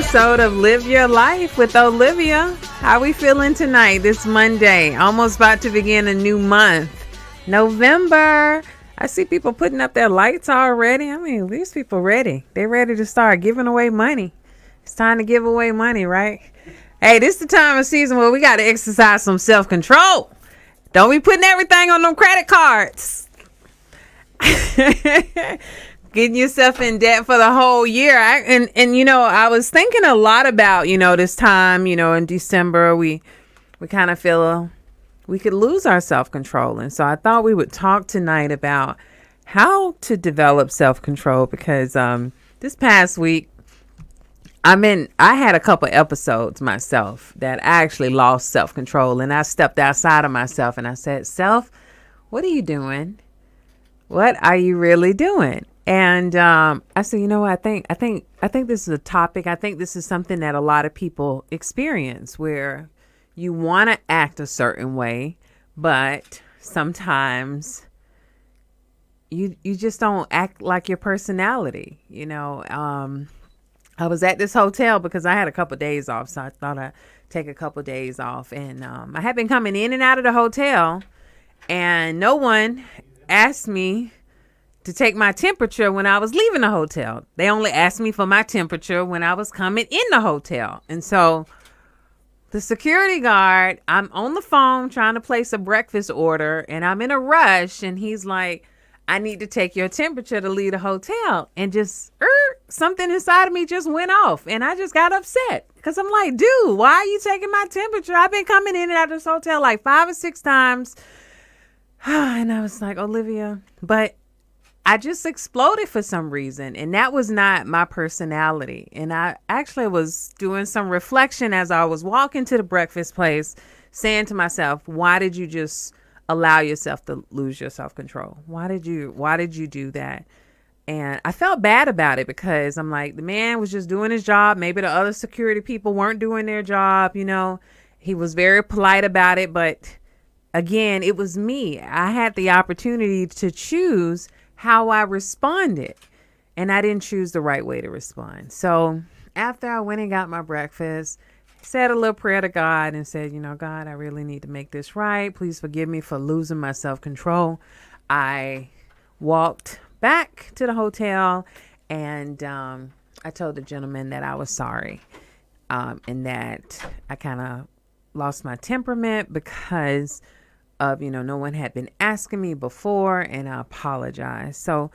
episode of Live Your Life with Olivia. How we feeling tonight, this Monday? Almost about to begin a new month, November. I see people putting up their lights already. I mean, these people ready. They're ready to start giving away money. It's time to give away money, right? Hey, this is the time of season where we got to exercise some self-control. Don't be putting everything on them credit cards. Getting yourself in debt for the whole year. I was thinking a lot about, this time, in December, we kind of feel we could lose our self-control. And so I thought we would talk tonight about how to develop self-control, because this past week, I had a couple episodes myself that I actually lost self-control, and I stepped outside of myself and I said, self, what are you doing? What are you really doing? And I said, I think this is a topic. I think this is something that a lot of people experience, where you want to act a certain way, but sometimes you just don't act like your personality. I was at this hotel because I had a couple of days off, so I thought I'd take a couple of days off. And I had been coming in and out of the hotel, and no one asked me to take my temperature when I was leaving the hotel. They only asked me for my temperature when I was coming in the hotel. And so the security guard, I'm on the phone trying to place a breakfast order, and I'm in a rush, and he's like, I need to take your temperature to leave the hotel. And just something inside of me just went off, and I just got upset because I'm like, dude, why are you taking my temperature? I've been coming in and out of this hotel like 5 or 6 times. And I was like, Olivia, but I just exploded for some reason, and that was not my personality. And I actually was doing some reflection as I was walking to the breakfast place, saying to myself, why did you just allow yourself to lose your self-control? Why did you do that? And I felt bad about it, because I'm like, the man was just doing his job. Maybe the other security people weren't doing their job. He was very polite about it. But again, it was me. I had the opportunity to choose how I responded, and I didn't choose the right way to respond. So after I went and got my breakfast, said a little prayer to God and said, God, I really need to make this right. Please forgive me for losing my self-control. I walked back to the hotel, and I told the gentleman that I was sorry, and that I kind of lost my temperament because of, no one had been asking me before, and I apologize. So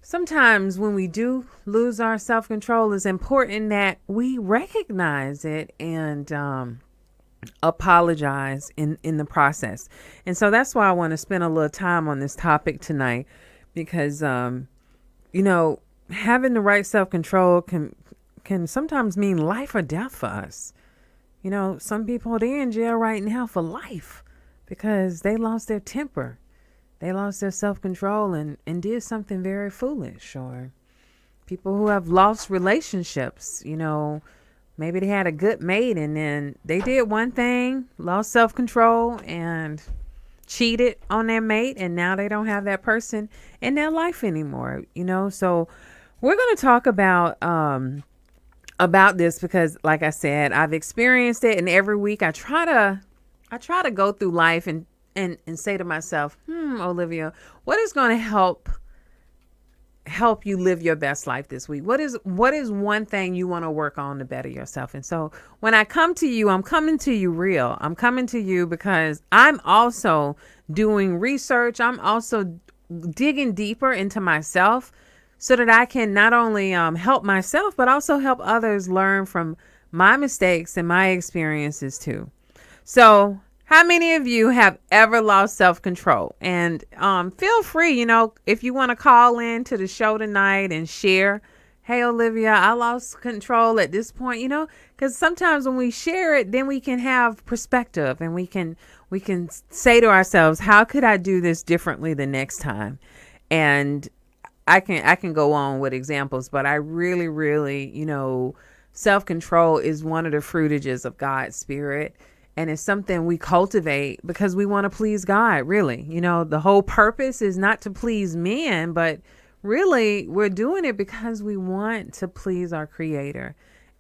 sometimes when we do lose our self-control, it's important that we recognize it and apologize in the process. And so that's why I want to spend a little time on this topic tonight, because, having the right self-control can sometimes mean life or death for us. Some people, they're in jail right now for life, because they lost their temper. They lost their self-control and did something very foolish. Or people who have lost relationships, maybe they had a good mate, and then they did one thing, lost self-control, and cheated on their mate, and now they don't have that person in their life anymore. So we're going to talk about this, because like I said, I've experienced it, and every week I try to go through life and say to myself, Olivia, what is going to help you live your best life this week? What is one thing you want to work on to better yourself? And so when I come to you, I'm coming to you real. I'm coming to you because I'm also doing research. I'm also digging deeper into myself, so that I can not only help myself, but also help others learn from my mistakes and my experiences too. So how many of you have ever lost self-control? And feel free, if you want to call in to the show tonight and share, hey, Olivia, I lost control at this point, because sometimes when we share it, then we can have perspective, and we can say to ourselves, how could I do this differently the next time? And I can go on with examples, but I really, really, self-control is one of the fruitages of God's Spirit. And it's something we cultivate because we want to please God, really. The whole purpose is not to please men, but really we're doing it because we want to please our Creator.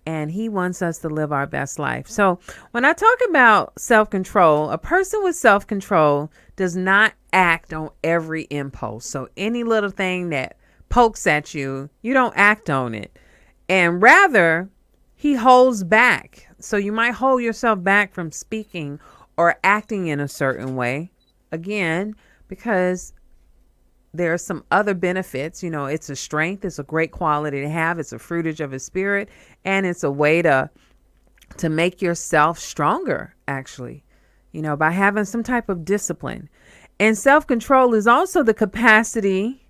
and he wants us to live our best life. So when I talk about self-control, a person with self-control does not act on every impulse. So any little thing that pokes at you, you don't act on it. And rather, he holds back. So you might hold yourself back from speaking or acting in a certain way. Again, because there are some other benefits. It's a strength. It's a great quality to have. It's a fruitage of his spirit. And it's a way to make yourself stronger, actually, by having some type of discipline. And self-control is also the capacity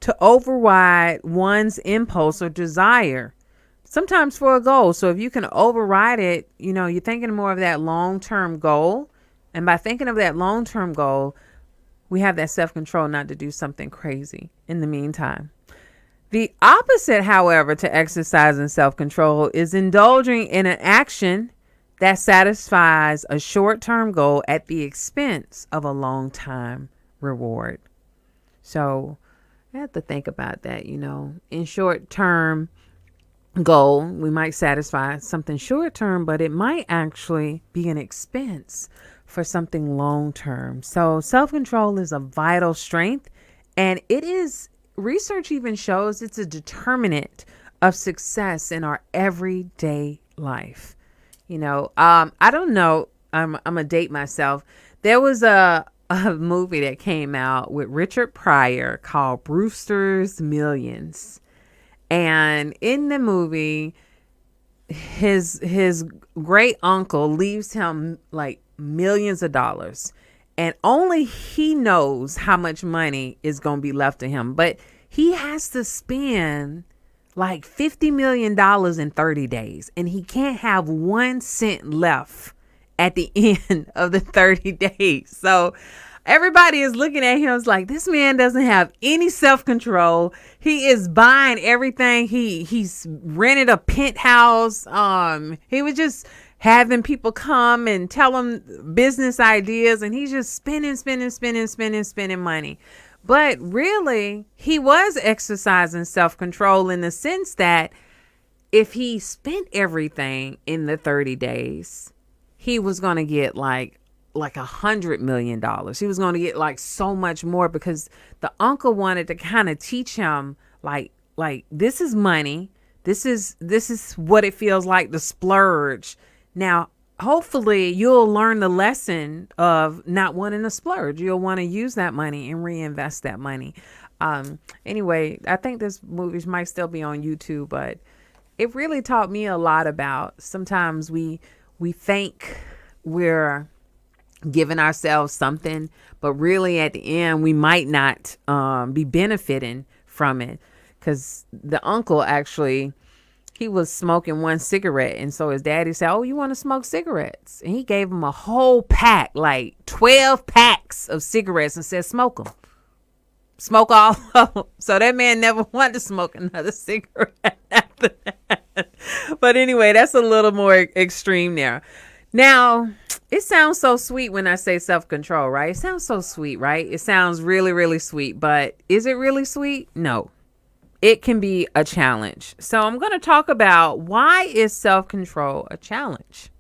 to override one's impulse or desire, sometimes for a goal. So if you can override it, you're thinking more of that long-term goal. And by thinking of that long-term goal, we have that self-control not to do something crazy in the meantime. The opposite, however, to exercising self-control is indulging in an action that satisfies a short-term goal at the expense of a long-time reward. So I have to think about that. In short-term goal, we might satisfy something short-term, but it might actually be an expense for something long-term. So self-control is a vital strength, and research even shows it's a determinant of success in our everyday life. I don't know. I'm gonna date myself. There was a movie that came out with Richard Pryor called Brewster's Millions. And in the movie, his great uncle leaves him like millions of dollars, and only he knows how much money is going to be left to him. But he has to spend like $50 million in 30 days, and he can't have 1 cent left at the end of the 30 days. So everybody is looking at him like, this man doesn't have any self-control. He is buying everything. He's rented a penthouse. He was just having people come and tell him business ideas, and he's just spending money. But really, he was exercising self-control in the sense that if he spent everything in the 30 days, he was going to get like $100 million. He was going to get like so much more, because the uncle wanted to kind of teach him like this is money. This is what it feels like to splurge. Now, hopefully you'll learn the lesson of not wanting to splurge. You'll want to use that money and reinvest that money. Anyway, I think this movie might still be on YouTube, but it really taught me a lot about sometimes we think we're giving ourselves something, but really at the end we might not be benefiting from it, because the uncle actually, he was smoking 1 cigarette, and so his daddy said, "Oh, you want to smoke cigarettes?" And he gave him a whole pack, like 12 packs of cigarettes, and said, "Smoke them, smoke all of them." So that man never wanted to smoke another cigarette after that. But anyway, that's a little more extreme there. Now, it sounds so sweet when I say self-control, right? It sounds so sweet, right? It sounds really, really sweet. But is it really sweet? No. It can be a challenge. So I'm going to talk about, why is self-control a challenge?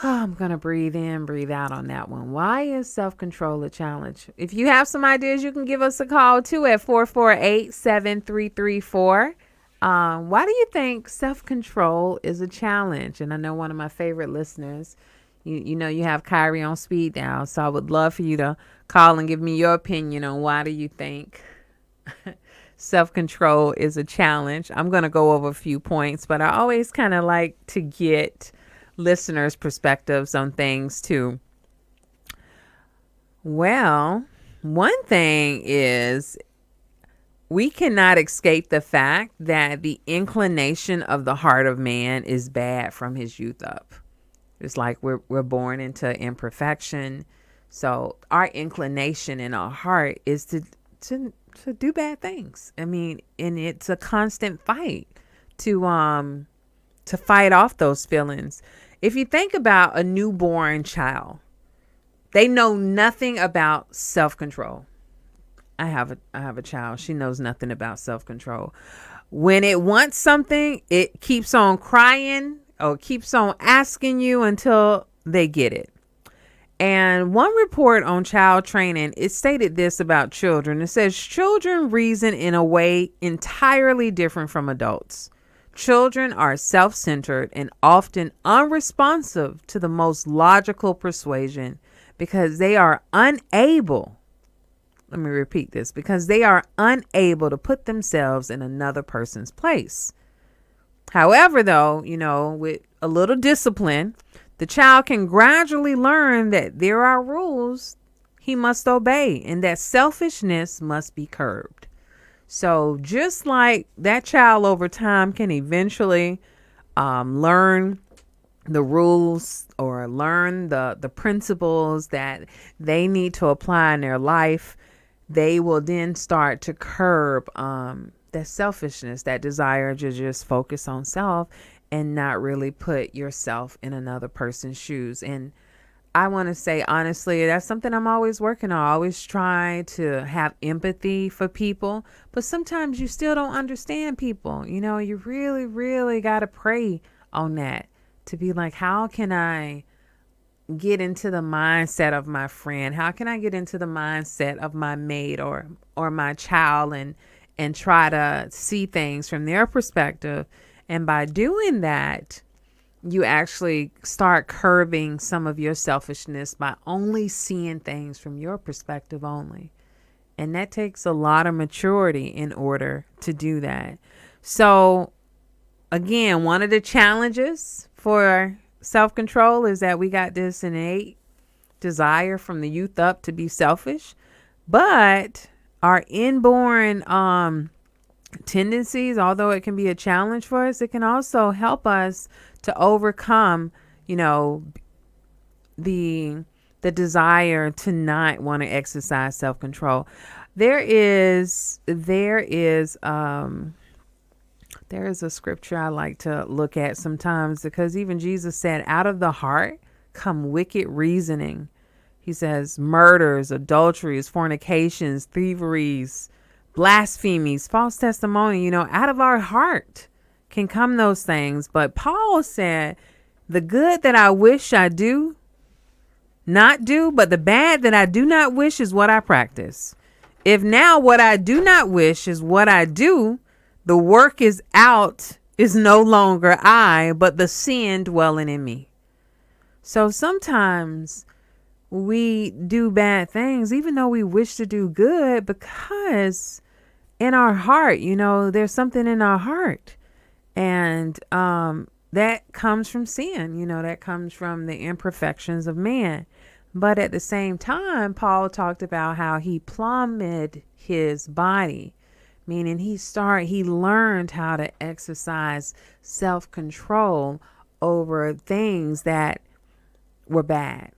I'm going to breathe in, breathe out on that one. Why is self-control a challenge? If you have some ideas, you can give us a call too at 448-7334. Why do you think self-control is a challenge? And I know one of my favorite listeners, you have Kyrie on speed dial. So I would love for you to call and give me your opinion on why do you think self-control is a challenge. I'm going to go over a few points, but I always kind of like to get listeners' perspectives on things too. Well, one thing is, we cannot escape the fact that the inclination of the heart of man is bad from his youth up. It's like we're born into imperfection. So our inclination in our heart is to do bad things. I mean, and it's a constant fight to fight off those feelings. If you think about a newborn child, they know nothing about self-control. I have a child. She knows nothing about self-control. When it wants something, it keeps on crying or keeps on asking you until they get it. And one report on child training, it stated this about children. It says children reason in a way entirely different from adults. Children are self-centered and often unresponsive to the most logical persuasion because they are unable, let me repeat this, because they are unable to put themselves in another person's place. However, though, with a little discipline, the child can gradually learn that there are rules he must obey and that selfishness must be curbed. So just like that child over time can eventually learn the rules or learn the principles that they need to apply in their life, they will then start to curb that selfishness, that desire to just focus on self and not really put yourself in another person's shoes. And I want to say, honestly, that's something I'm always working on. I always try to have empathy for people, but sometimes you still don't understand people. You really, really got to pray on that to be like, how can I get into the mindset of my friend? How can I get into the mindset of my mate or my child and try to see things from their perspective? And by doing that, you actually start curbing some of your selfishness by only seeing things from your perspective only. And that takes a lot of maturity in order to do that. So again, one of the challenges for self-control is that we got this innate desire from the youth up to be selfish, but our inborn tendencies, although it can be a challenge for us, it can also help us to overcome, the desire to not want to exercise self-control. There is a scripture I like to look at sometimes, because even Jesus said, out of the heart come wicked reasoning. He says murders, adulteries, fornications, thieveries, blasphemies, false testimony, out of our heart can come those things. But Paul said, the good that I wish I do not do, but the bad that I do not wish is what I practice. If now what I do not wish is what I do, the work is out, is no longer I, but the sin dwelling in me. So sometimes we do bad things, even though we wish to do good, because in our heart, there's something in our heart. And that comes from sin, that comes from the imperfections of man. But at the same time, Paul talked about how he plumbed his body, meaning he learned how to exercise self-control over things that were bad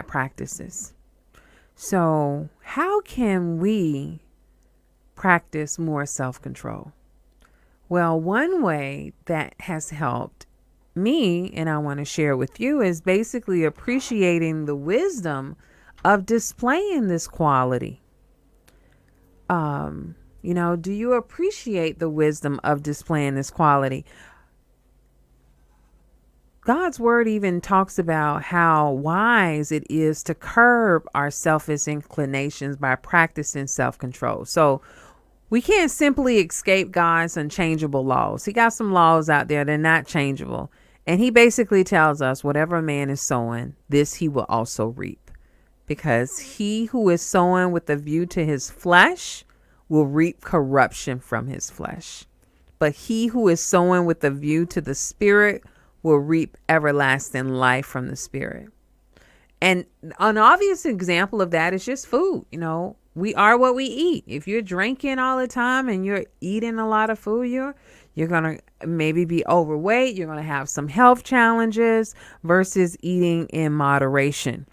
practices. So how can we practice more self-control? Well, one way that has helped me, and I want to share with you, is basically appreciating the wisdom of displaying this quality. Do you appreciate the wisdom of displaying this quality? God's word even talks about how wise it is to curb our selfish inclinations by practicing self-control. So we can't simply escape God's unchangeable laws. He got some laws out there. They're not changeable. And he basically tells us whatever a man is sowing, this he will also reap. Because he who is sowing with a view to his flesh will reap corruption from his flesh. But he who is sowing with a view to the spirit will reap everlasting life from the spirit. And an obvious example of that is just food. We are what we eat. If you're drinking all the time and you're eating a lot of food, you're going to maybe be overweight. You're going to have some health challenges versus eating in moderation.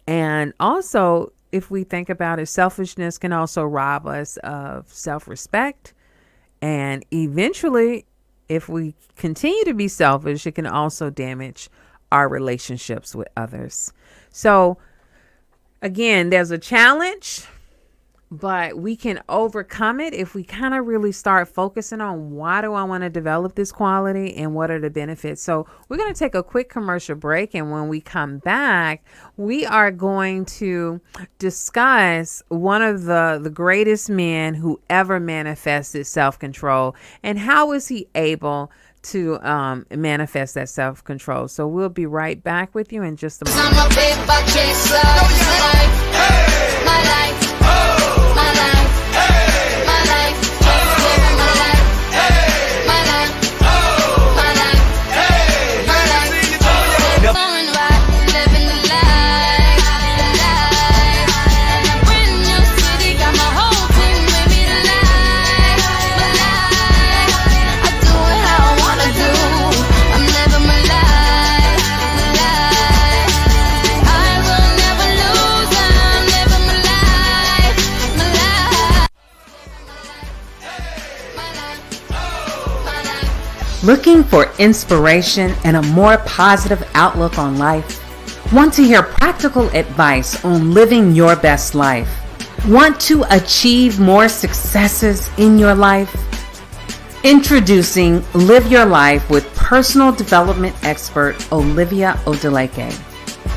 And also, if we think about it, selfishness can also rob us of self-respect. And eventually, if we continue to be selfish, it can also damage our relationships with others. So again, there's a challenge, but we can overcome it if we kind of really start focusing on why do I want to develop this quality and what are the benefits. So we're going to take a quick commercial break. And when we come back, we are going to discuss one of the greatest men who ever manifested self-control and how was he able to manifest that self-control. So we'll be right back with you in just a moment. I'm a paper chaser. My life. Looking for inspiration and a more positive outlook on life? Want to hear practical advice on living your best life? Want to achieve more successes in your life? Introducing Live Your Life with personal development expert Olivia Odeleke.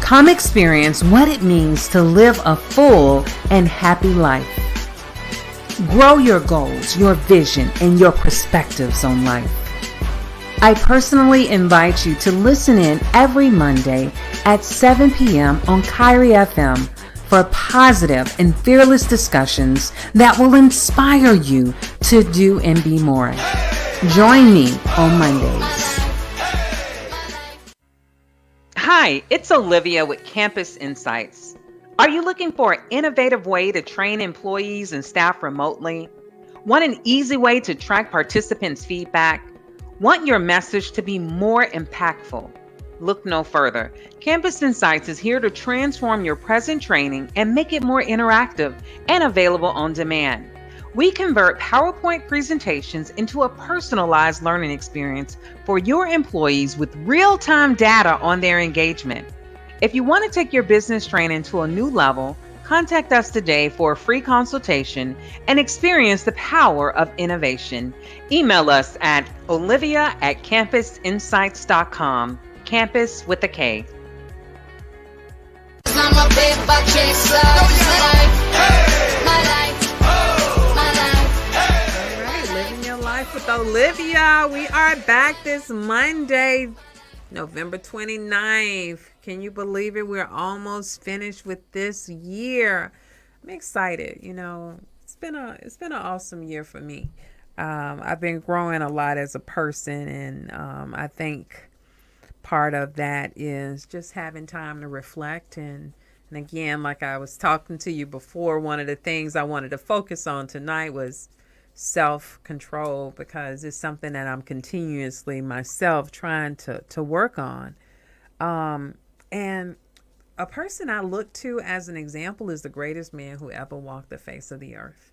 Come experience what it means to live a full and happy life. Grow your goals, your vision, and your perspectives on life. I personally invite you to listen in every Monday at 7 p.m. on Kyrie FM for positive and fearless discussions that will inspire you to do and be more. Join me on Mondays. Hi, it's Olivia with Campus Insights. Are you looking for an innovative way to train employees and staff remotely? Want an easy way to track participants' feedback? Want your message to be more impactful? Look no further. Campus Insights is here to transform your present training and make it more interactive and available on demand. We convert PowerPoint presentations into a personalized learning experience for your employees with real-time data on their engagement. If you want to take your business training to a new level, contact us today for a free consultation and experience the power of innovation. Email us at olivia@campusinsights.com. Campus with a K. I'm a paper chaser. All right, living your life with Olivia. We are back this Monday, November 29th. Can you believe it? We're almost finished with this year. I'm excited. You know, it's been an awesome year for me. I've been growing a lot as a person, and I think part of that is just having time to reflect. And again, like I was talking to you before, one of the things I wanted to focus on tonight was self-control, because it's something that I'm continuously myself trying to work on. And a person I look to as an example is the greatest man who ever walked the face of the earth.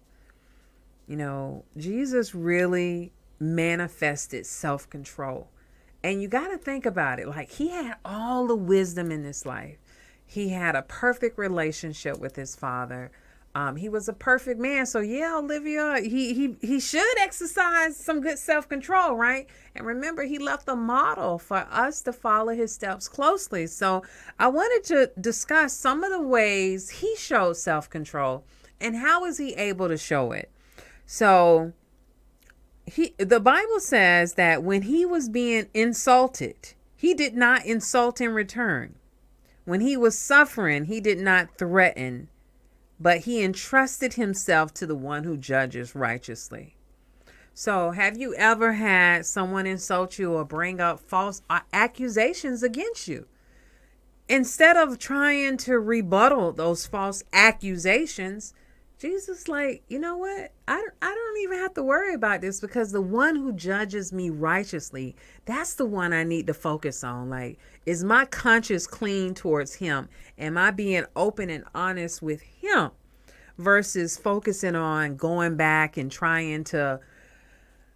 You know, Jesus really manifested self-control. And you got to think about it. Like, he had all the wisdom in this life. He had a perfect relationship with his Father. He was a perfect man. So yeah, Olivia, he should exercise some good self-control, right? And remember, he left a model for us to follow his steps closely. So I wanted to discuss some of the ways he showed self-control and how is he able to show it. So the Bible says that when he was being insulted, he did not insult in return. When he was suffering, he did not threaten, but he entrusted himself to the one who judges righteously. So have you ever had someone insult you or bring up false accusations against you? Instead of trying to rebuttal those false accusations, Jesus, like, you know what? I don't even have to worry about this, because the one who judges me righteously, that's the one I need to focus on. Like, is my conscience clean towards him? Am I being open and honest with him versus focusing on going back and trying to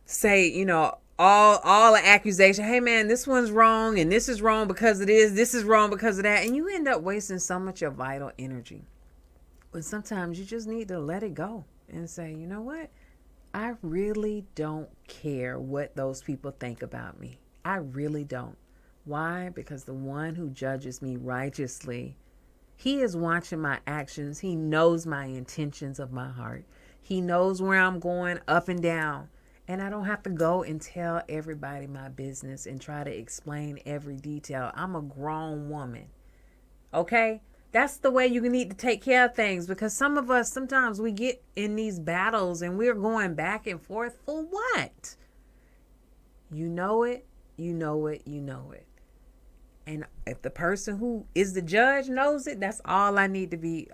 say, you know, all the accusation, hey man, this one's wrong and this is wrong because of this is wrong because of that. And you end up wasting so much of your vital energy. But sometimes you just need to let it go and say, you know what? I really don't care what those people think about me. I really don't. Why? Because the one who judges me righteously, he is watching my actions. He knows my intentions of my heart. He knows where I'm going up and down. And I don't have to go and tell everybody my business and try to explain every detail. I'm a grown woman. Okay? That's the way you need to take care of things, because some of us, sometimes we get in these battles and we're going back and forth for what? You know it, you know it, you know it. And if the person who is the judge knows it, that's all I need to be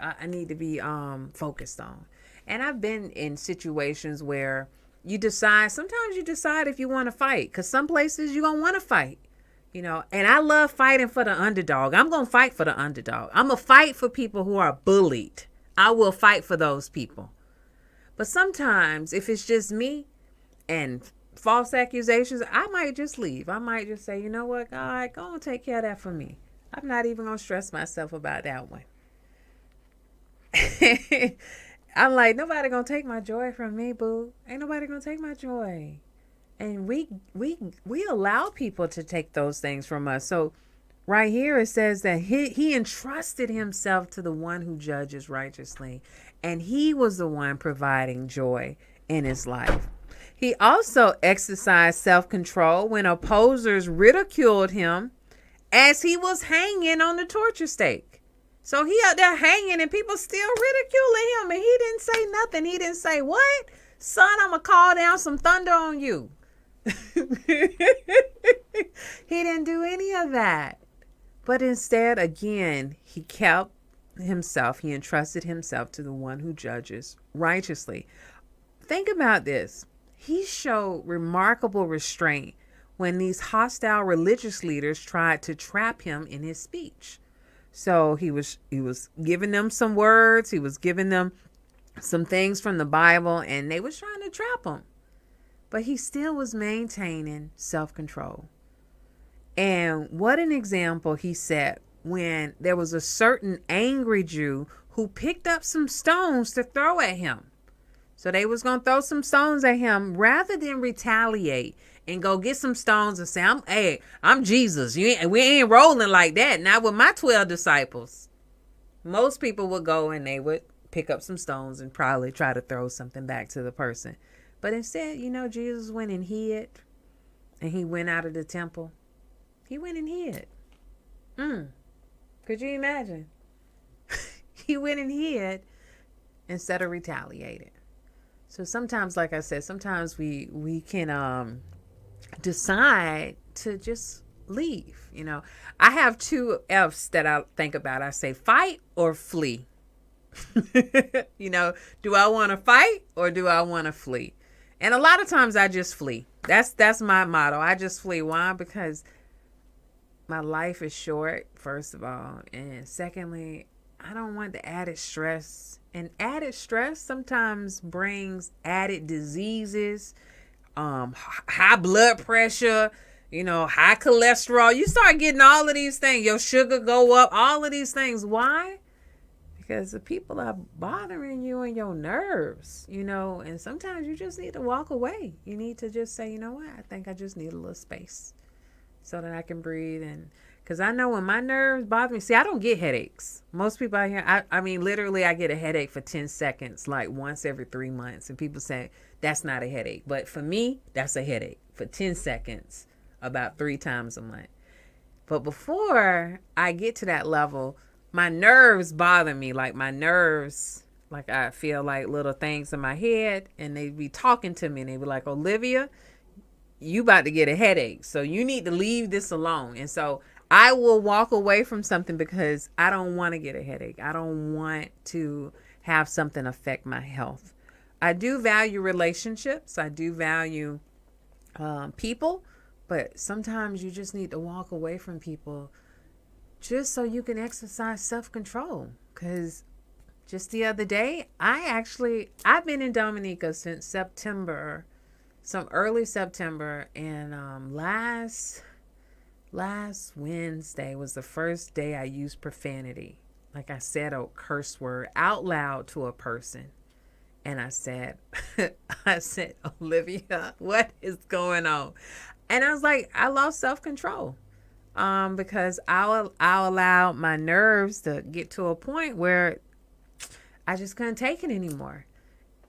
focused on. And I've been in situations where sometimes you decide if you want to fight, because some places you're going to want to fight. And I love fighting for the underdog. I'm going to fight for the underdog. I'm going to fight for people who are bullied. I will fight for those people. But sometimes if it's just me and false accusations, I might just leave. I might just say, you know what, God, go and take care of that for me. I'm not even going to stress myself about that one. I'm like, nobody going to take my joy from me, boo. Ain't nobody going to take my joy. And we allow people to take those things from us. So right here it says that he entrusted himself to the one who judges righteously. And he was the one providing joy in his life. He also exercised self-control when opposers ridiculed him as he was hanging on the torture stake. So he out there hanging and people still ridiculing him. And he didn't say nothing. He didn't say, what? Son, I'm going to call down some thunder on you. He didn't do any of that. But instead, again, he entrusted himself to the one who judges righteously. Think about this. He showed remarkable restraint when these hostile religious leaders tried to trap him in his speech. So he was giving them some words, he was giving them some things from the Bible, and they was trying to trap him. But he still was maintaining self-control. And what an example he set when there was a certain angry Jew who picked up some stones to throw at him. So they was going to throw some stones at him rather than retaliate and go get some stones and say, I'm Jesus. We ain't rolling like that. Not with my 12 disciples. Most people would go and they would pick up some stones and probably try to throw something back to the person. But instead, Jesus went and hid, and he went out of the temple. He went and hid. Could you imagine? He went and hid instead of retaliating. So sometimes, like I said, sometimes we can decide to just leave. I have two F's that I think about. I say fight or flee. Do I want to fight or do I want to flee? And a lot of times I just flee. That's my motto. I just flee. Why? Because my life is short, first of all. And secondly, I don't want the added stress. And added stress sometimes brings added diseases, high blood pressure, high cholesterol. You start getting all of these things. Your sugar go up, all of these things. Why? Because the people are bothering you and your nerves, and sometimes you just need to walk away. You need to just say, you know what? I think I just need a little space so that I can breathe. And because I know when my nerves bother me, see, I don't get headaches. Most people out here, I mean, literally I get a headache for 10 seconds, like once every 3 months. And people say that's not a headache. But for me, that's a headache for 10 seconds, about 3 times a month. But before I get to that level, my nerves bother me. Like I feel like little things in my head, and they be talking to me and they be like, Olivia, you about to get a headache. So you need to leave this alone. And so I will walk away from something because I don't want to get a headache. I don't want to have something affect my health. I do value relationships. I do value people, but sometimes you just need to walk away from people just so you can exercise self-control. Because just the other day, I've been in Dominica since September, some early September, and last Wednesday was the first day I used profanity. like I said a curse word out loud to a person. And I said, I said, Olivia, what is going on? And I was like, I lost self control. Because I'll allow my nerves to get to a point where I just couldn't take it anymore.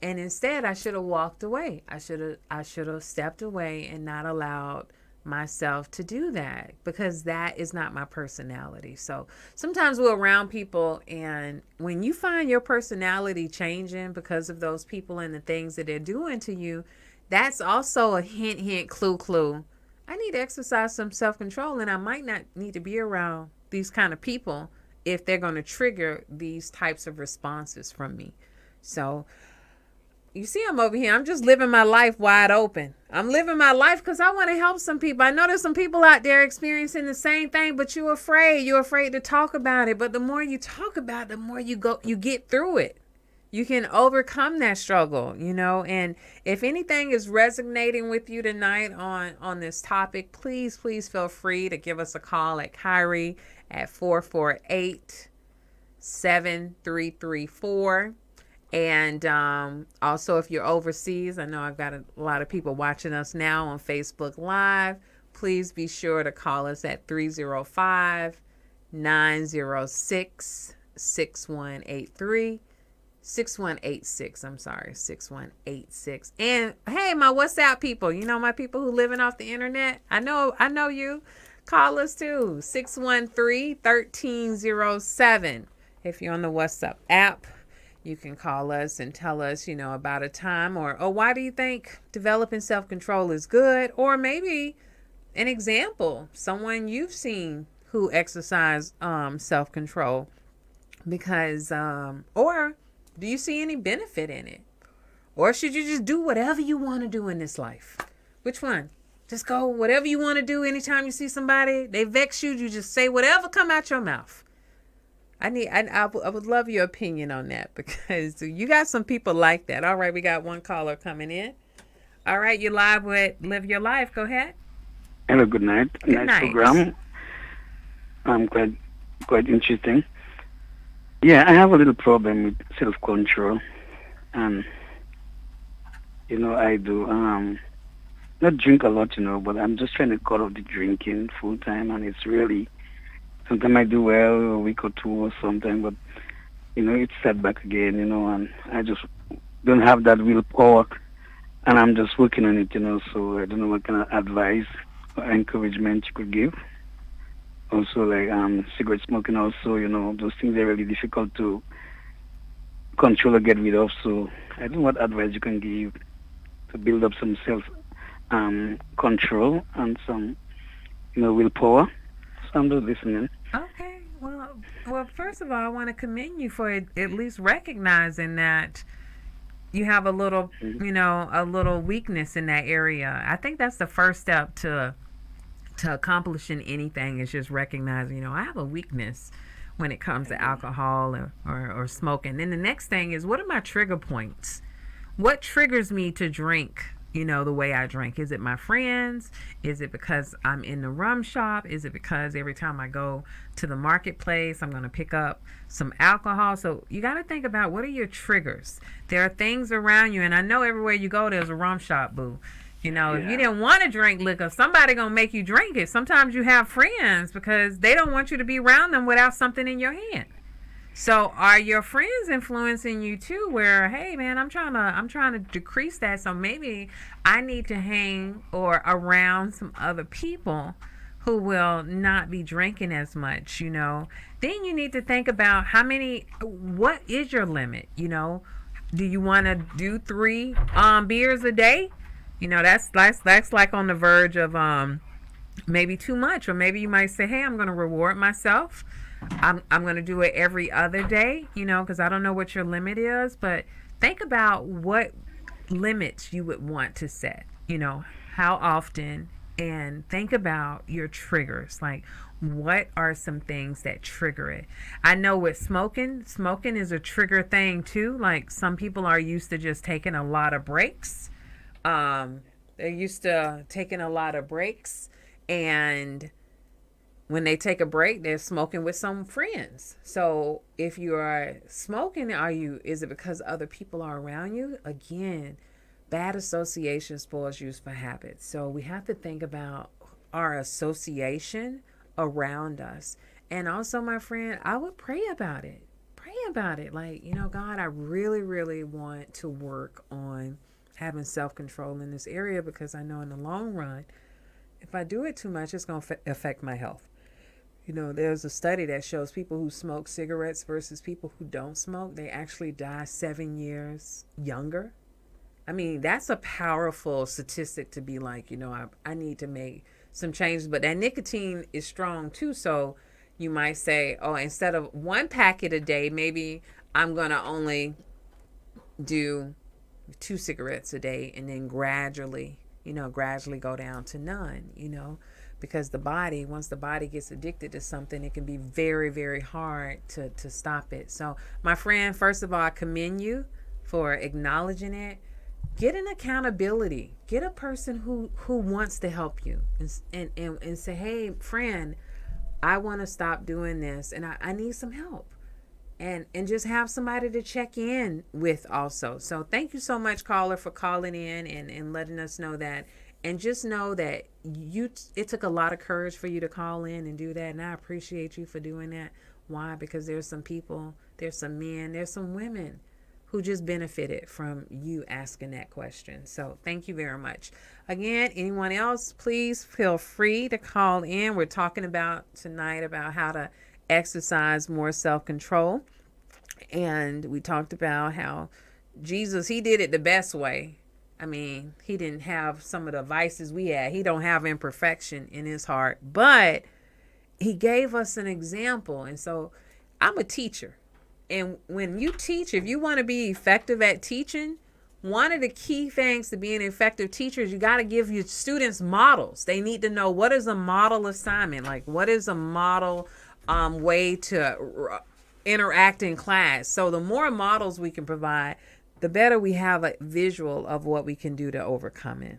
And instead I should have walked away. I should have stepped away and not allowed myself to do that, because that is not my personality. So sometimes we're around people, and when you find your personality changing because of those people and the things that they're doing to you, that's also a hint, hint, clue, clue. I need to exercise some self-control, and I might not need to be around these kind of people if they're going to trigger these types of responses from me. So you see, I'm over here. I'm just living my life wide open. I'm living my life because I want to help some people. I know there's some people out there experiencing the same thing, but you're afraid. You're afraid to talk about it. But the more you talk about it, the more you get through it. You can overcome that struggle, and if anything is resonating with you tonight on this topic, please feel free to give us a call at Kyrie at 448-7334. And also, if you're overseas, I know I've got a lot of people watching us now on Facebook Live. Please be sure to call us at 305-906-6183. 6186. I'm sorry, 6186. And hey, my WhatsApp people, my people who living off the internet, I know you. Call us too, 613-1307. If you're on the WhatsApp app, you can call us and tell us, about a time or why do you think developing self-control is good? Or maybe an example, someone you've seen who exercise self-control, because, or do you see any benefit in it? Or should you just do whatever you want to do in this life? Which one? Just go whatever you want to do. Anytime you see somebody, they vex you, you just say whatever come out your mouth. I would love your opinion on that, because you got some people like that. All right, we got one caller coming in. All right, you're live with Live Your Life. Go ahead. Hello, good night. Good night. Program. Quite interesting. Yeah, I have a little problem with self-control. And, I do not drink a lot, but I'm just trying to cut off the drinking full time, and it's really, sometimes I do well a week or two or something, but, it's set back again, and I just don't have that willpower, and I'm just working on it, so I don't know what kind of advice or encouragement you could give. Also, like cigarette smoking also, those things are really difficult to control or get rid of, so I don't know what advice you can give to build up some self control and some, willpower. So I'm just listening. Okay. Well, first of all, I want to commend you for at least recognizing that you have a little, a little weakness in that area. I think that's the first step to accomplishing anything, is just recognizing, I have a weakness when it comes to alcohol or smoking. Then the next thing is, what are my trigger points? What triggers me to drink? The way I drink. Is it my friends? Is it because I'm in the rum shop? Is it because every time I go to the marketplace, I'm going to pick up some alcohol? So you got to think about, what are your triggers? There are things around you, and I know everywhere you go, there's a rum shop, boo. If you didn't want to drink liquor, somebody going to make you drink it. Sometimes you have friends because they don't want you to be around them without something in your hand. So are your friends influencing you too, where, hey man, I'm trying to decrease that, so maybe I need to hang or around some other people who will not be drinking as much, Then you need to think about what is your limit, Do you want to do 3 beers a day? That's like on the verge of maybe too much. Or maybe you might say, hey, I'm going to reward myself. I'm going to do it every other day, because I don't know what your limit is. But think about what limits you would want to set, how often, and think about your triggers. Like, what are some things that trigger it? I know with smoking is a trigger thing too. Like, some people are used to just taking a lot of breaks. They're used to taking a lot of breaks, and when they take a break, they're smoking with some friends. So if you are smoking, is it because other people are around you? Again, bad association spoils useful habits. So we have to think about our association around us. And also, my friend, I would pray about it. Pray about it. Like, God, I really, really want to work on having self control in this area, because I know in the long run, if I do it too much, it's going to affect my health. There's a study that shows people who smoke cigarettes versus people who don't smoke, they actually die 7 years younger. I mean, that's a powerful statistic to be like, I need to make some changes. But that nicotine is strong too. So you might say, oh, instead of one packet a day, maybe I'm going to only do 2 cigarettes a day, and then gradually go down to none, because once the body gets addicted to something, it can be very, very hard to stop it. So my friend, first of all, I commend you for acknowledging it. Get an accountability. Get a person who wants to help you, and say, hey, friend, I want to stop doing this, and I need some help. And just have somebody to check in with also. So thank you so much, caller, for calling in and letting us know that. And just know that it took a lot of courage for you to call in and do that. And I appreciate you for doing that. Why? Because there's some people, there's some men, there's some women who just benefited from you asking that question. So thank you very much. Again, anyone else, please feel free to call in. We're talking about tonight about how to exercise more self-control. And we talked about how Jesus, he did it the best way. I mean, he didn't have some of the vices we had. He don't have imperfection in his heart, but he gave us an example. And so I'm a teacher. And when you teach, if you want to be effective at teaching, one of the key things to being an effective teacher is you got to give your students models. They need to know, what is a model assignment? Like, what is a model way to interact in class? So the more models we can provide, the better we have a visual of what we can do to overcome it.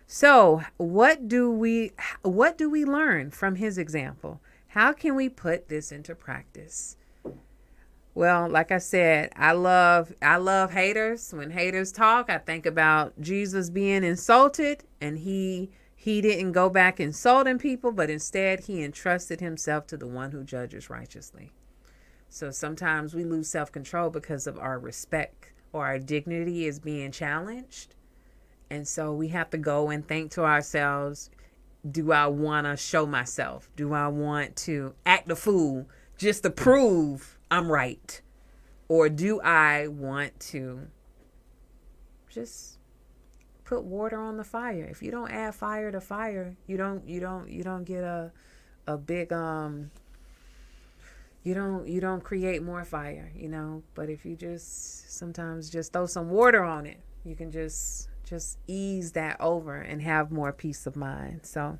So what do we learn from his example? How can we put this into practice? Well, like I said, I love haters. When haters talk, I think about Jesus being insulted, and he didn't go back insulting people, but instead he entrusted himself to the one who judges righteously. So sometimes we lose self-control because of our respect or our dignity is being challenged. And so we have to go and think to ourselves, do I want to show myself? Do I want to act a fool just to prove I'm right? Or do I want to just put water on the fire? If you don't add fire to fire, you don't get a big you don't create more fire, but if you just sometimes just throw some water on it, you can just ease that over and have more peace of mind. So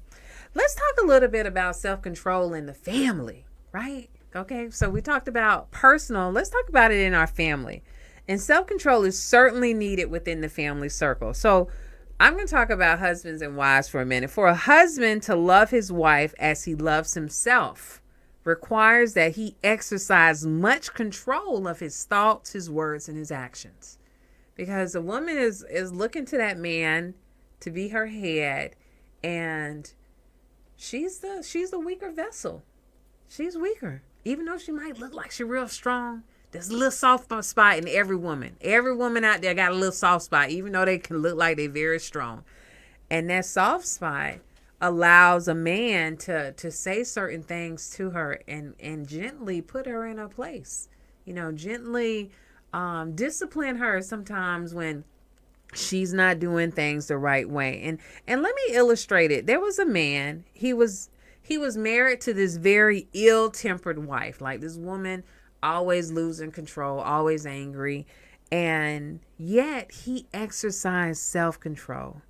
let's talk a little bit about self-control in the family, right? Okay, so we talked about personal. Let's talk about it in our family. And self-control is certainly needed within the family circle. So I'm going to talk about husbands and wives for a minute. For a husband to love his wife as he loves himself requires that he exercise much control of his thoughts, his words, and his actions. Because a woman is looking to that man to be her head, and she's the weaker vessel. She's weaker. Even though she might look like she's real strong, there's a little soft spot in every woman. Every woman out there got a little soft spot, even though they can look like they're very strong. And that soft spot allows a man to say certain things to her and gently put her in her place. Gently discipline her sometimes when she's not doing things the right way. And let me illustrate it. There was a man, he was married to this very ill-tempered wife. Like, this woman always losing control, always angry. And yet he exercised self-control.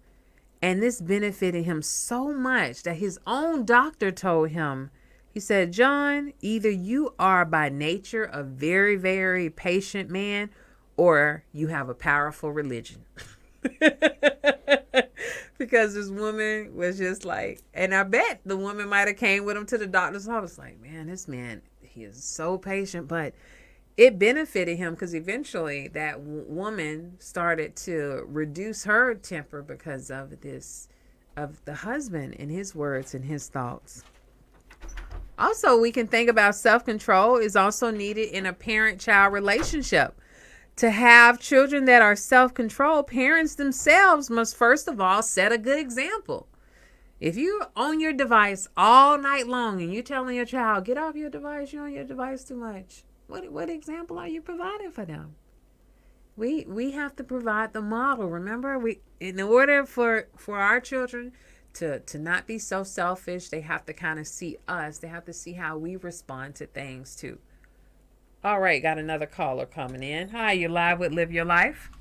And this benefited him so much that his own doctor told him, he said, John, either you are by nature a very, very patient man, or you have a powerful religion. because this woman was just like, and I bet the woman might have came with him to the doctor's office. Like, man, this man, he is so patient, but it benefited him because eventually that woman started to reduce her temper because of this, of the husband and his words and his thoughts. Also, we can think about self-control is also needed in a parent-child relationship. To have children that are self-controlled, parents themselves must first of all set a good example. If you on your device all night long and you telling your child, get off your device, you're on your device too much, what example are you providing for them? We have to provide the model. Remember, we in order for our children to not be so selfish, they have to kind of see us. They have to see how we respond to things too. All right, got another caller coming in. Hi, you live with Live Your Life.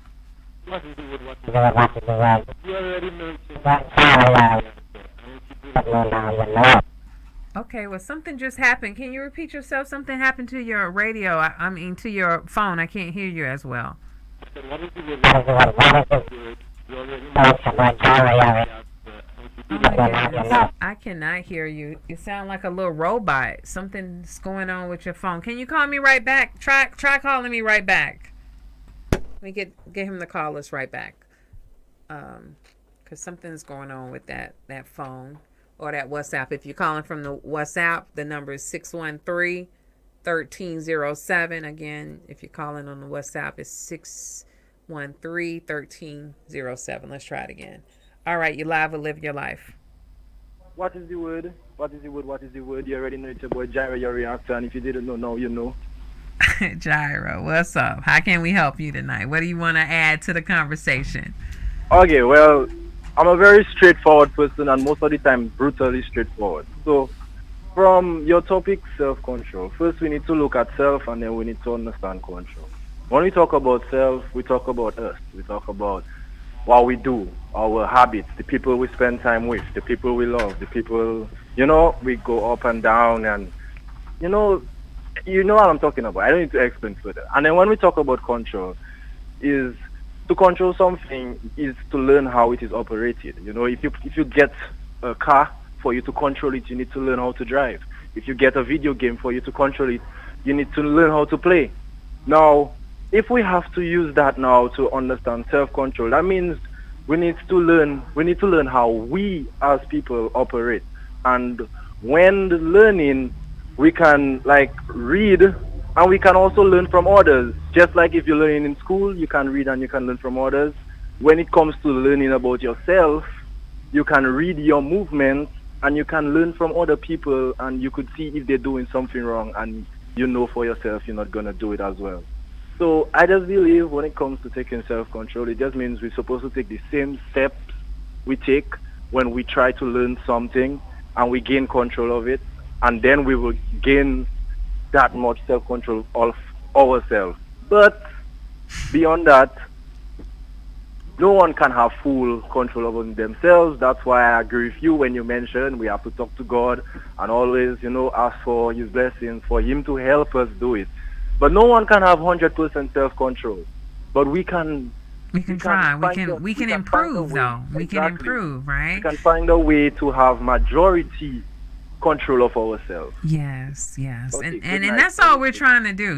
Okay, well, something just happened. Can you repeat yourself? Something happened to your radio. I mean, to your phone. I can't hear you as well. Oh my goodness. I cannot hear you. You sound like a little robot. Something's going on with your phone. Can you call me right back? Try calling me right back. Let me get him to call us right back. Because something's going on with that phone or that WhatsApp. If you're calling from the WhatsApp, the number is 613-1307. Again, if you're calling on the WhatsApp, it's 613-1307. Let's try it again. All right, you live with Live Your Life. What is the word? What is the word? What is the word? You already know it's about Gyro, your reactor, and if you didn't know, now you know. Gyro, what's up? How can we help you tonight? What do you want to add to the conversation? Okay, well, I'm a very straightforward person, and most of the time, brutally straightforward. So, from your topic, self-control, first we need to look at self, and then we need to understand control. When we talk about self, we talk about us. We talk about what we do, our habits, the people we spend time with, the people we love, the people, we go up and down, and, you know what I'm talking about. I don't need to explain further. And then when we talk about control, is to control something is to learn how it is operated. If you get a car, for you to control it, you need to learn how to drive. If you get a video game, for you to control it, you need to learn how to play. Now, if we have to use that now to understand self-control, that means we need to learn how we as people operate. And when learning, we can read, and we can also learn from others. Just like if you're learning in school, you can read and you can learn from others. When it comes to learning about yourself, you can read your movements and you can learn from other people, and you could see if they're doing something wrong, and for yourself you're not going to do it as well. So I just believe when it comes to taking self-control, it just means we're supposed to take the same steps we take when we try to learn something and we gain control of it, and then we will gain that much self-control of ourselves. But beyond that, no one can have full control over themselves. That's why I agree with you when you mentioned we have to talk to God and always, ask for His blessings, for Him to help us do it. But no one can have 100% self-control. But we can try. We can improve, though. We can improve, right? We can find a way to have majority control of ourselves. Yes. Okay, and that's all we're trying to do.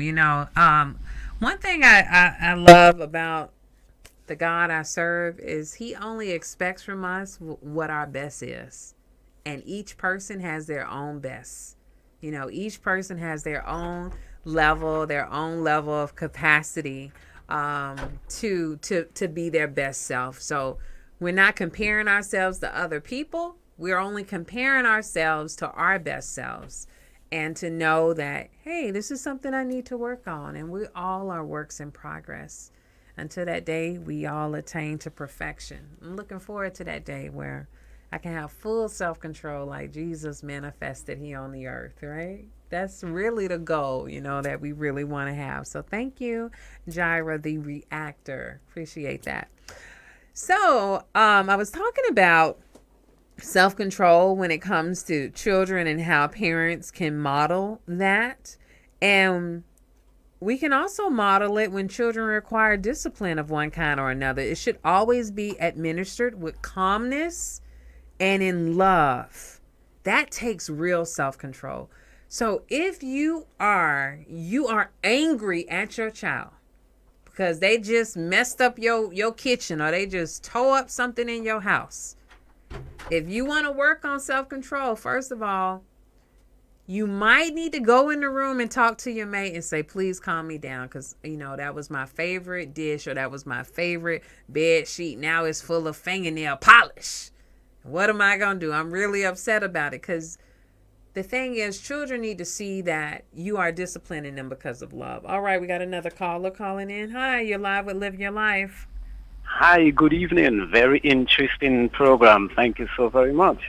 One thing I love about the God I serve is He only expects from us what our best is. And each person has their own best. Each person has their own level of capacity to be their best self. So we're not comparing ourselves to other people. We're only comparing ourselves to our best selves, and to know that, hey, this is something I need to work on, and we all are works in progress. Until that day, we all attain to perfection. I'm looking forward to that day where I can have full self-control like Jesus manifested here on the earth, right? That's really the goal, that we really want to have. So thank you, Gyra, the reactor. Appreciate that. So I was talking about self-control when it comes to children and how parents can model that. And we can also model it when children require discipline of one kind or another. It should always be administered with calmness and in love. That takes real self-control. So if you are angry at your child because they just messed up your kitchen or they just tore up something in your house. If you want to work on self-control, first of all, you might need to go in the room and talk to your mate and say, please calm me down because, that was my favorite dish or that was my favorite bed sheet. Now it's full of fingernail polish. What am I going to do? I'm really upset about it because the thing is, children need to see that you are disciplining them because of love. All right, we got another caller calling in. Hi, you're live with Live Your Life. Hi, good evening. Very interesting program. Thank you so very much.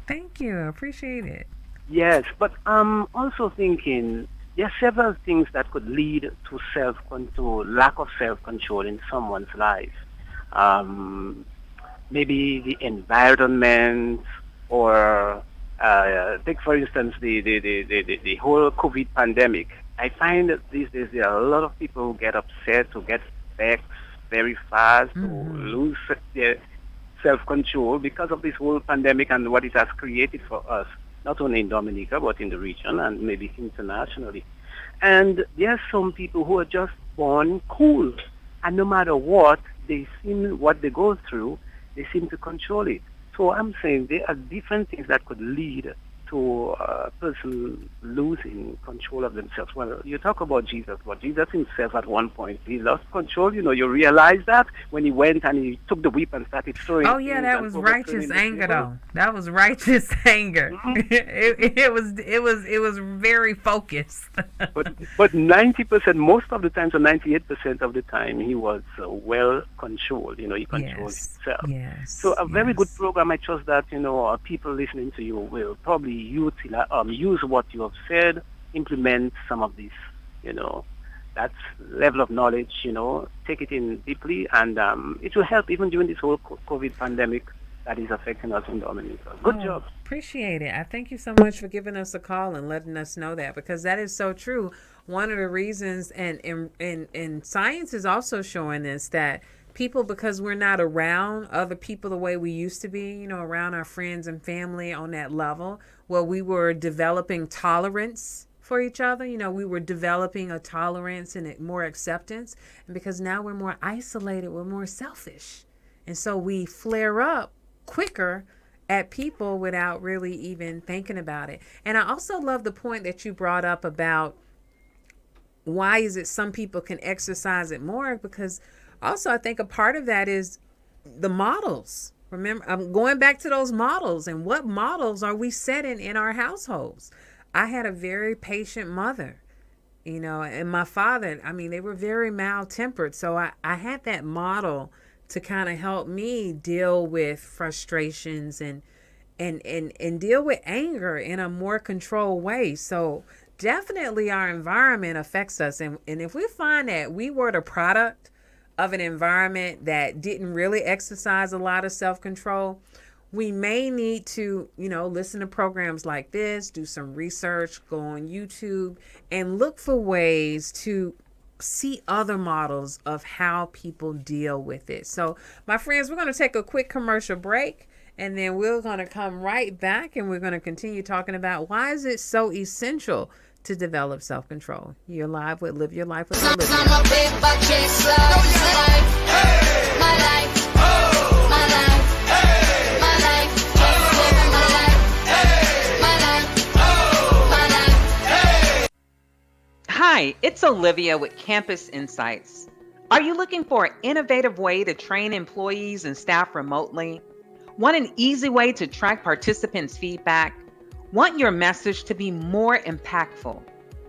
Thank you. Appreciate it. Yes, but I'm also thinking there are several things that could lead to self-control, lack of self-control in someone's life. Maybe the environment, or take for instance the whole COVID pandemic. I find that these days there are a lot of people who get upset, who get vexed very fast, who lose their self-control because of this whole pandemic and what it has created for us, not only in Dominica, but in the region and maybe internationally. And there are some people who are just born cool. And no matter what they go through, they seem to control it. So I'm saying there are different things that could lead to a person losing control of themselves. Well, you talk about Jesus, but Jesus himself at one point, he lost control. You realize that when he went and he took the whip and started throwing. Oh yeah, that was righteous anger though. That was righteous anger. It was very focused. but 90%, most of the time, so 98% of the time, he was well controlled. He controlled himself. Yes. So a very good program. I trust that people listening to you will probably use what you have said, implement some of this, that level of knowledge, take it in deeply, and it will help even during this whole COVID pandemic that is affecting us in Dominica. Good job. Appreciate it. I thank you so much for giving us a call and letting us know that, because that is so true. One of the reasons, and science is also showing this, that people, because we're not around other people the way we used to be, around our friends and family on that level, where we were developing tolerance for each other. We were developing a tolerance and more acceptance. And because now we're more isolated, we're more selfish. And so we flare up quicker at people without really even thinking about it. And I also love the point that you brought up about why is it some people can exercise it more, because also I think a part of that is the models. Remember, I'm going back to those models, and what models are we setting in our households? I had a very patient mother, and my father, they were very mild-tempered. So I had that model to kind of help me deal with frustrations and deal with anger in a more controlled way. So definitely our environment affects us. And if we find that we were the product of an environment that didn't really exercise a lot of self-control, we may need to, listen to programs like this, do some research, go on YouTube, and look for ways to see other models of how people deal with it. So, my friends, we're going to take a quick commercial break, and then we're going to come right back, and we're going to continue talking about why is it so essential to develop self-control. You're live with Live Your Life with Olivia. I'm a big bucket, slow, my life, my life, my life, my life, my life. Hi, it's Olivia with Campus Insights. Are you looking for an innovative way to train employees and staff remotely? Want an easy way to track participants' feedback? Want your message to be more impactful?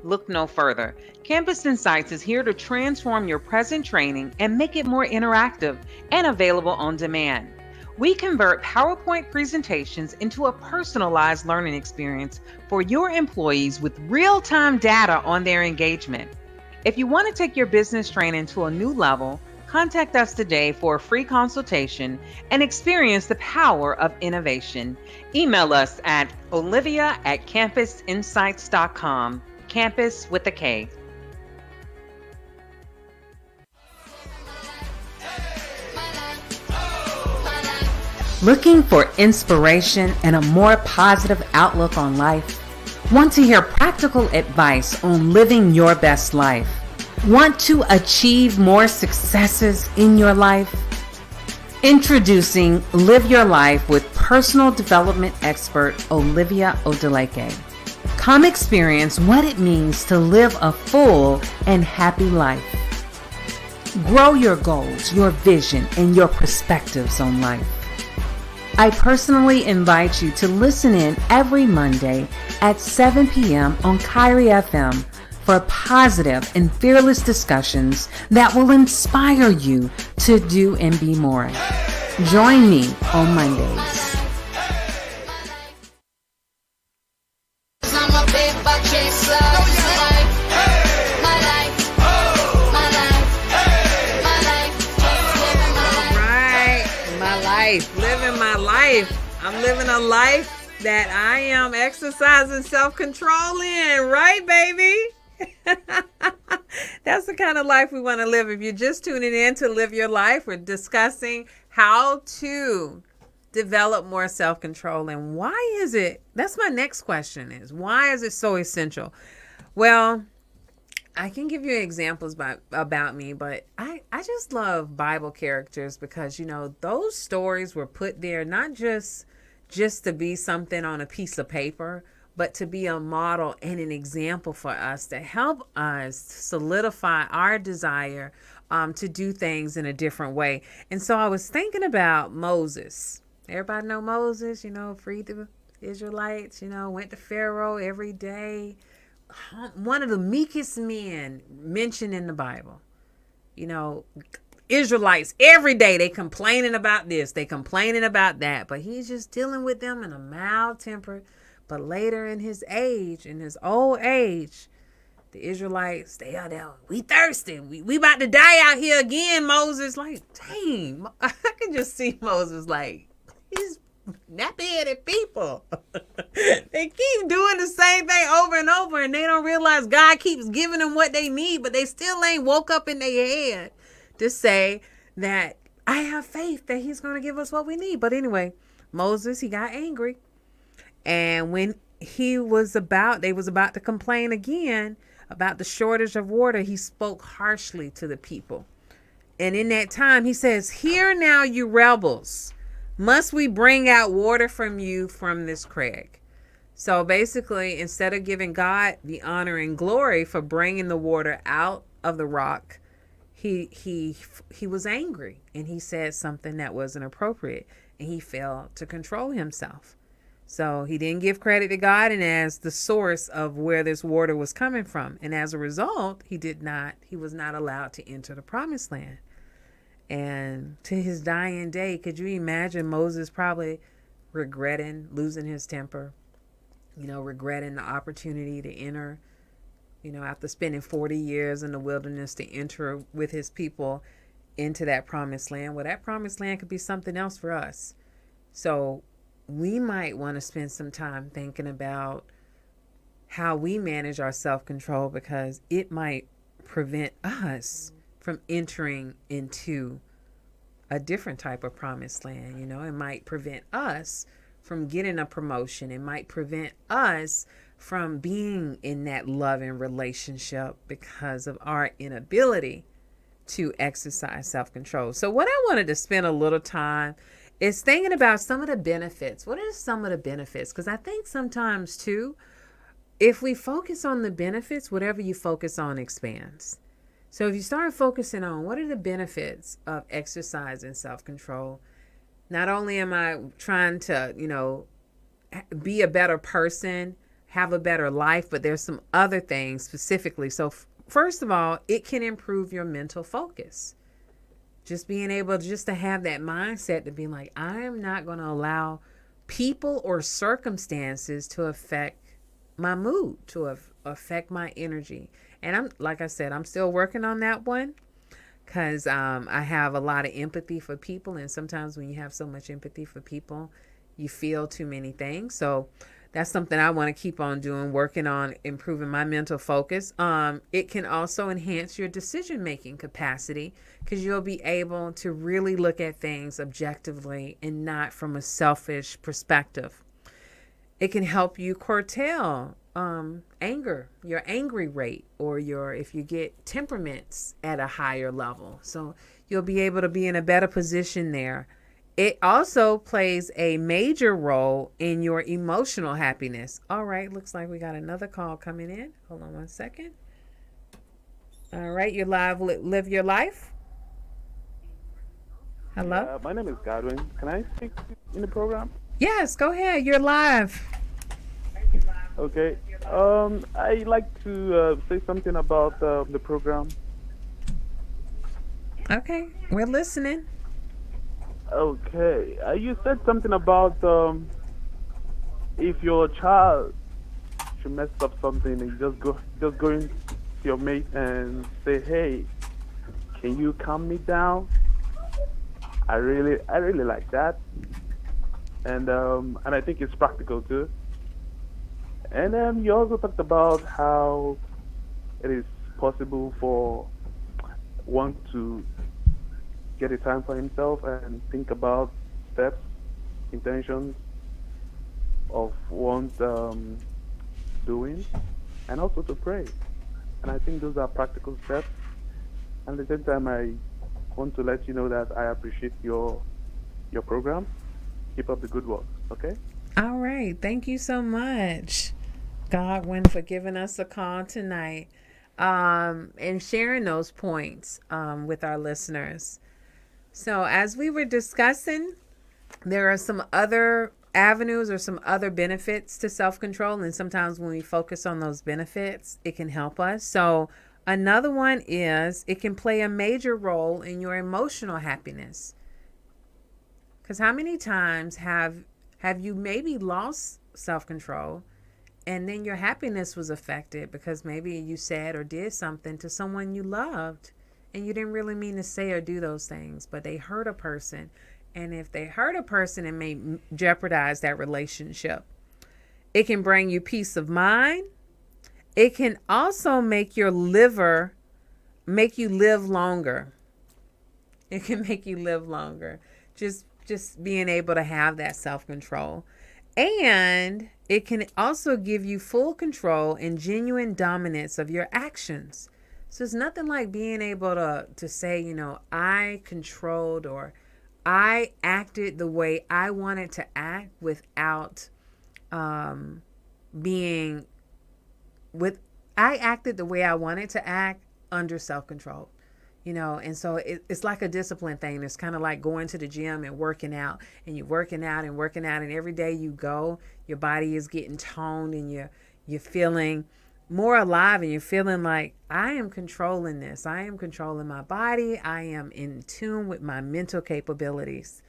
Look no further. Campus Insights is here to transform your present training and make it more interactive and available on demand. We convert PowerPoint presentations into a personalized learning experience for your employees with real-time data on their engagement. If you want to take your business training to a new level, contact us today for a free consultation and experience the power of innovation. Email us at olivia@campusinsights.com, campus with a K. Looking for inspiration and a more positive outlook on life? Want to hear practical advice on living your best life? Want to achieve more successes in your life? Introducing Live Your Life with personal development expert Olivia Odeleke. Come experience what it means to live a full and happy life. Grow your goals, your vision, and your perspectives on life. I personally invite you to listen in every Monday at 7 p.m. on Kyrie FM for positive and fearless discussions that will inspire you to do and be more. Join me on Mondays. Living my life. I'm living a life that I am exercising self-control in, right, baby? That's the kind of life we want to live. If you're just tuning in to Live Your Life, we're discussing how to develop more self-control. And why is it? That's my next question is, why is it so essential? Well, I can give you examples about me, but I just love Bible characters because, those stories were put there not just to be something on a piece of paper, but to be a model and an example for us to help us solidify our desire to do things in a different way. And so I was thinking about Moses. Everybody know Moses, freed the Israelites, went to Pharaoh every day. One of the meekest men mentioned in the Bible. Israelites every day, they complaining about this, they complaining about that, but he's just dealing with them in a mild temper. But later in his old age, the Israelites, they are there. We thirsty. We about to die out here again, Moses. Like, dang, I can just see Moses like, he's nappy-headed people. They keep doing the same thing over and over, and they don't realize God keeps giving them what they need, but they still ain't woke up in their head to say that I have faith that he's going to give us what we need. But anyway, Moses, he got angry. And when they was about to complain again about the shortage of water, he spoke harshly to the people. And in that time, he says, "Hear now, you rebels. Must we bring out water from you from this crag?" So basically, instead of giving God the honor and glory for bringing the water out of the rock, he was angry and he said something that wasn't appropriate, and he failed to control himself. So he didn't give credit to God and as the source of where this water was coming from. And as a result, he was not allowed to enter the promised land. And to his dying day, could you imagine Moses probably regretting losing his temper, regretting the opportunity to enter, after spending 40 years in the wilderness, to enter with his people into that promised land? Well, that promised land could be something else for us. So we might want to spend some time thinking about how we manage our self-control, because it might prevent us from entering into a different type of promised land. It might prevent us from getting a promotion. It might prevent us from being in that loving relationship because of our inability to exercise self-control. So what I wanted to spend a little time is thinking about some of the benefits. What are some of the benefits? Because I think sometimes too, if we focus on the benefits, whatever you focus on expands. So if you start focusing on what are the benefits of exercising self-control, not only am I trying to, be a better person, have a better life, but there's some other things specifically. So first of all, it can improve your mental focus. Just being able to have that mindset to be like, I am not going to allow people or circumstances to affect my mood, to affect my energy. And like I said, I'm still working on that one, because I have a lot of empathy for people. And sometimes when you have so much empathy for people, you feel too many things. So That's something I want to keep on doing, working on improving my mental focus. It can also enhance your decision making capacity because you'll be able to really look at things objectively and not from a selfish perspective. It can help you curtail anger, your angry rate, or your if you get temperaments at a higher level. So you'll be able to be in a better position there. It also plays a major role in your emotional happiness. All right, looks like we got another call coming in. Hold on one second. All right, you're live. Live your life. Hello? Yeah, my name is Godwin. Can I speak in the program? Yes, go ahead. You're live. Okay. I like to say something about the program. Okay, we're listening. Okay. You said something about if your child should mess up something and just going to your mate and say, "Hey, can you calm me down?" I really like that, and I think it's practical too. And you also talked about how it is possible for one to get a time for himself and think about steps, intentions of one's doing, and also to pray. And I think those are practical steps. And at the same time, I want to let you know that I appreciate your program. Keep up the good work. Okay. All right. Thank you so much, Godwin, for giving us a call tonight and sharing those points with our listeners. So, as we were discussing, there are some other avenues or some other benefits to self control. And sometimes when we focus on those benefits, it can help us. So, another one is it can play a major role in your emotional happiness. Because how many times have you maybe lost self control and then your happiness was affected because maybe you said or did something to someone you loved and you didn't really mean to say or do those things, but they hurt a person. And if they hurt a person, it may jeopardize that relationship. It can bring you peace of mind. It can also make your liver make you live longer. It can make you live longer. Just being able to have that self-control. And it can also give you full control and genuine dominance of your actions. So it's nothing like being able to say, I controlled or I acted the way I wanted to act without being with I acted the way I wanted to act under self-control. And so it's like a discipline thing. It's kind of like going to the gym and working out, and you're working out and working out, and every day you go, your body is getting toned, and you're feeling more alive, and you're feeling like I am controlling this. I am controlling my body. I am in tune with my mental capabilities.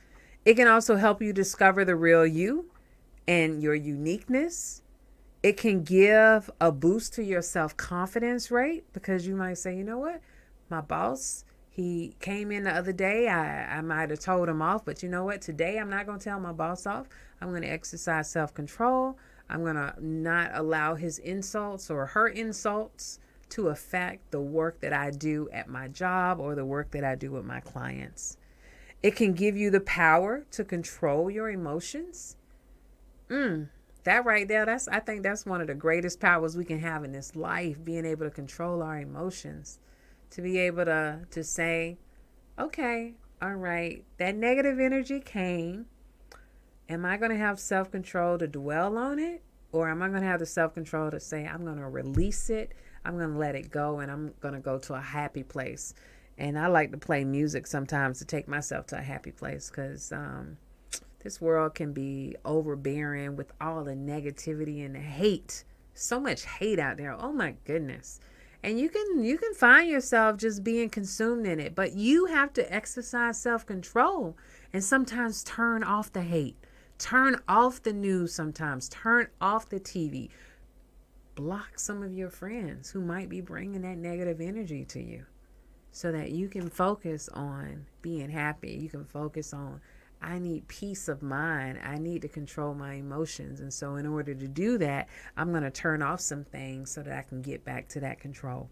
It can also help you discover the real you and your uniqueness. It can give a boost to your self-confidence rate because you might say, you know what? My boss, he came in the other day. I might have told him off, but you know what? Today, I'm not going to tell my boss off. I'm going to exercise self-control. I'm going to not allow his insults or her insults to affect the work that I do at my job or the work that I do with my clients. It can give you the power to control your emotions. That right there, I think that's one of the greatest powers we can have in this life, being able to control our emotions. To be able to say, okay, all right, that negative energy came. Am I going to have self-control to dwell on it? Or am I going to have the self-control to say, I'm going to release it, I'm going to let it go, and I'm going to go to a happy place? And I like to play music sometimes to take myself to a happy place because this world can be overbearing with all the negativity and the hate. So much hate out there. Oh, my goodness. And you can find yourself just being consumed in it, but you have to exercise self-control and sometimes turn off the hate, turn off the news sometimes, turn off the TV, block some of your friends who might be bringing that negative energy to you so that you can focus on being happy. You can focus on I need peace of mind. I need to control my emotions. And so, in order to do that, I'm going to turn off some things so that I can get back to that control.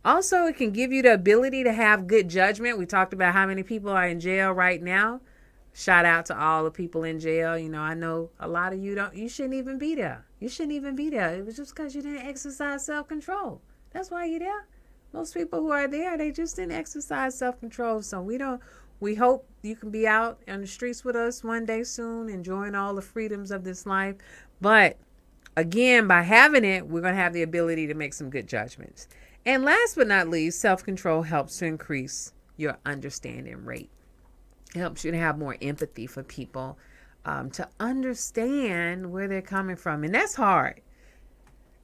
Also, it can give you the ability to have good judgment. We talked about how many people are in jail right now. Shout out to all the people in jail. You know, I know a lot of you shouldn't even be there. You shouldn't even be there. It was just because you didn't exercise self-control. That's why you're there. Most people who are there, they just didn't exercise self-control. So we hope you can be out on the streets with us one day soon, enjoying all the freedoms of this life. But again, by having it, we're going to have the ability to make some good judgments. And last but not least, self-control helps to increase your understanding rate. It helps you to have more empathy for people, to understand where they're coming from. And that's hard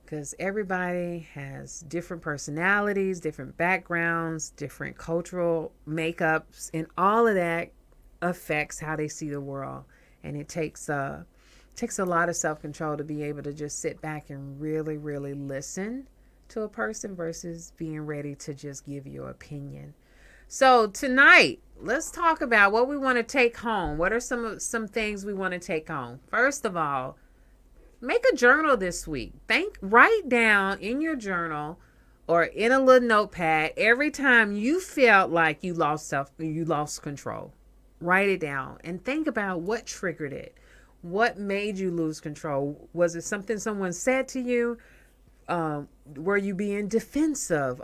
because everybody has different personalities, different backgrounds, different cultural makeups, and all of that affects how they see the world. And it takes a lot of self-control to be able to just sit back and really, really listen to a person versus being ready to just give your opinion. So tonight, let's talk about what we want to take home. What are some things we want to take home? First of all, make a journal this week. Write down in your journal or in a little notepad every time you felt like you lost control. Write it down and think about what triggered it. What made you lose control? Was it something someone said to you? Were you being defensive?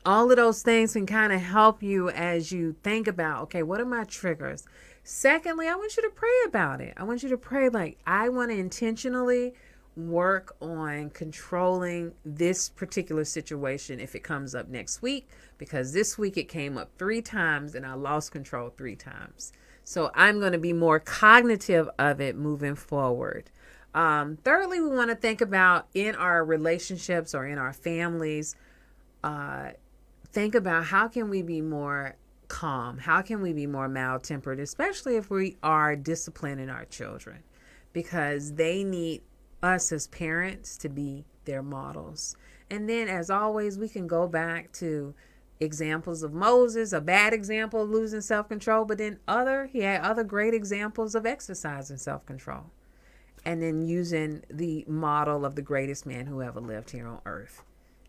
All of those things can kind of help you as you think about, okay, what are my triggers? Secondly, I want you to pray about it. I want you to pray like, I want to intentionally work on controlling this particular situation if it comes up next week, because this week it came up 3 times and I lost control 3 times. So I'm going to be more cognitive of it moving forward. Thirdly, we want to think about in our relationships or in our families, think about how can we be more calm? How can we be more mild-tempered, especially if we are disciplining our children, because they need us as parents to be their models. And then, as always, we can go back to examples of Moses, a bad example of losing self-control, but then he had other great examples of exercising self-control. And then using the model of the greatest man who ever lived here on earth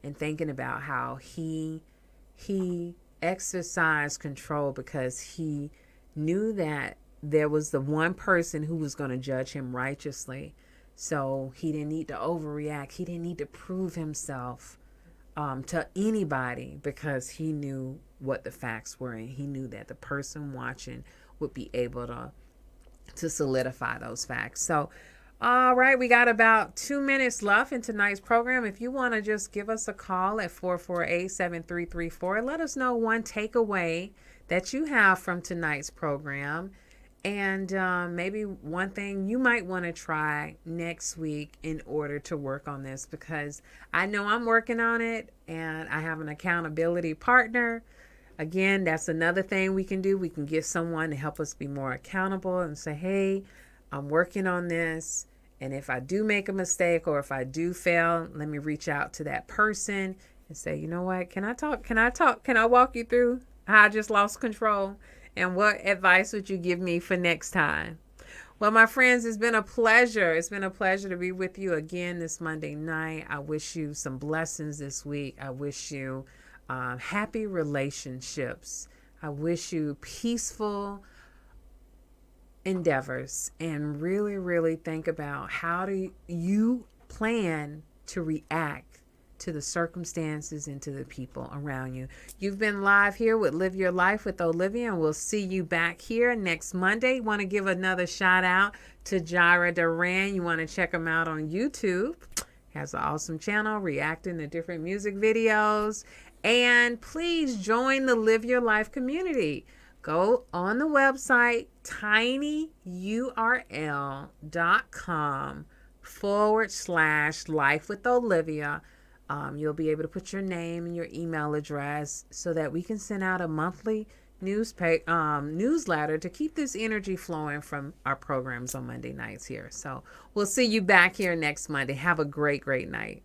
and thinking about how he exercised control because he knew that there was the one person who was going to judge him righteously. So he didn't need to overreact. He didn't need to prove himself to anybody because he knew what the facts were, and he knew that the person watching would be able to solidify those facts. So, all right, we got about 2 minutes left in tonight's program. If you want to just give us a call at 448-7334, let us know one takeaway that you have from tonight's program, and maybe one thing you might want to try next week in order to work on this, because I know I'm working on it and I have an accountability partner. Again, that's another thing we can do. We can get someone to help us be more accountable and say, hey, I'm working on this. And if I do make a mistake or if I do fail, let me reach out to that person and say, you know what, can I talk? Can I walk you through how I just lost control? And what advice would you give me for next time? Well, my friends, it's been a pleasure. It's been a pleasure to be with you again this Monday night. I wish you some blessings this week. I wish you happy relationships. I wish you peaceful endeavors, and really, really think about how do you plan to react to the circumstances and to the people around you. You've been live here with Live Your Life with Olivia, and we'll see you back here next Monday. Want to give another shout out to Jira Duran. You want to check him out on YouTube. Has an awesome channel reacting to different music videos. And please join the Live Your Life community. Go on the website, tinyurl.com/life with Olivia. You'll be able to put your name and your email address so that we can send out a monthly newsletter to keep this energy flowing from our programs on Monday nights here. So we'll see you back here next Monday. Have a great, great night.